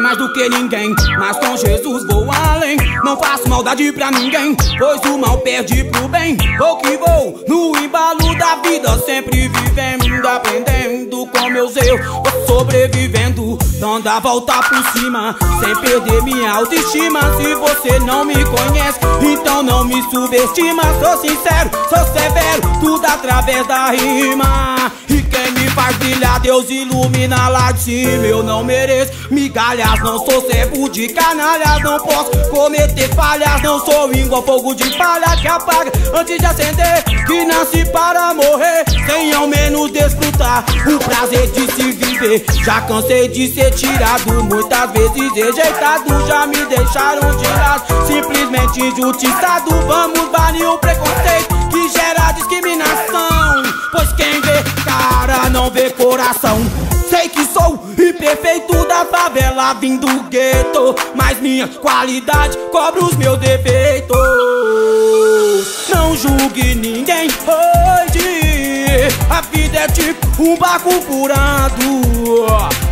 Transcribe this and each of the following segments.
mais do que ninguém, mas com Jesus vou além. Não faço maldade pra ninguém, pois o mal perde pro bem. Vou que vou no embalo da vida, sempre vivendo, aprendendo com meus erros, vou sobrevivendo, dando a volta por cima, sem perder minha autoestima. Se você não me conhece, então não me subestima. Sou sincero, sou severo, tudo através da rima. E quem me faz brilhar, Deus ilumina lá de cima. Eu não mereço migalhas, não sou servo de canalhas, não posso cometer falhas, não sou igual fogo de palha que apaga antes de acender, que nasce para morrer, sem ao menos desfrutar o prazer de se viver. Já cansei de ser tirado, muitas vezes rejeitado, já me deixaram de lado, simplesmente injustiçado. Vamos banir o preconceito que gera discriminação, pois quem vê cara não vê coração. Sei que sou imperfeito da favela, vim do gueto, mas minha qualidade cobre os meus defeitos. Não julgue ninguém hoje, a vida é tipo um barco furado,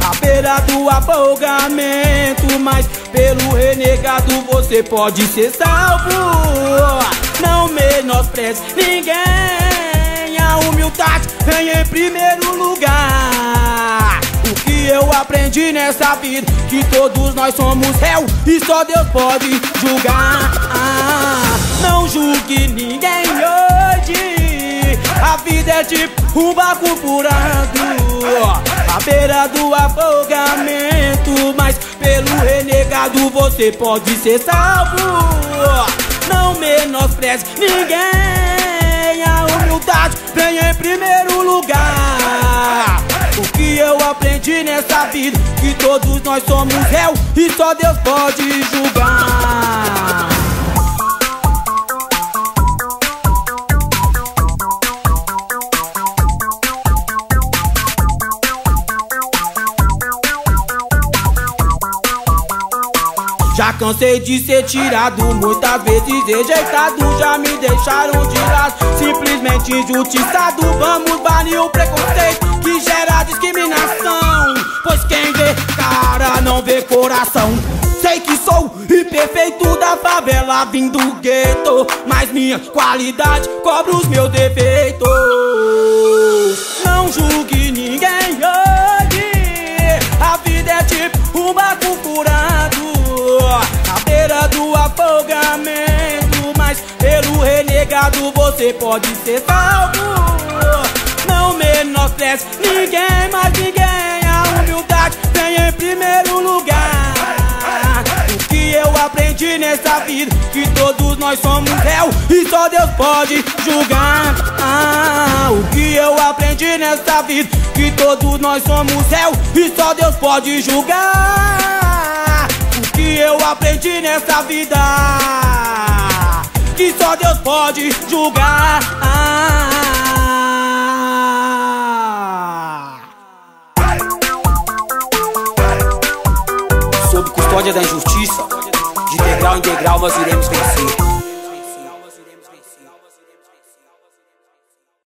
à beira do afogamento, mas pelo renegado você pode ser salvo. Não menospreze ninguém, a humildade vem em primeiro lugar. O que eu aprendi nessa vida, que todos nós somos réu e só Deus pode julgar. Não julgue ninguém hoje, a vida é tipo um barco furado, à beira do afogamento, mas pelo renegado você pode ser salvo. Não menospreze ninguém, a humildade vem em primeiro lugar. O que eu aprendi nessa vida, que todos nós somos réu e só Deus pode julgar. Já cansei de ser tirado, muitas vezes rejeitado, já me deixaram de lado, simplesmente injustiçado. Vamos banir o preconceito que gera discriminação, pois quem vê cara não vê coração. Sei que sou imperfeito da favela, vim do gueto, mas minha qualidade cobre os meus defeitos. Não julgue ninguém hoje, a vida é tipo um barco furado, à beira do afogamento, mas pelo renegado você pode ser salvo. Não menospreze ninguém, mas ninguém, a humildade vem em primeiro lugar. O que eu aprendi nessa vida, que todos nós somos réu e só Deus pode julgar. O que eu aprendi nessa vida, que todos nós somos réu e só Deus pode julgar. O que eu aprendi nessa vida, que só Deus pode julgar. Sob custódia da injustiça, de degrau em degrau nós iremos vencer.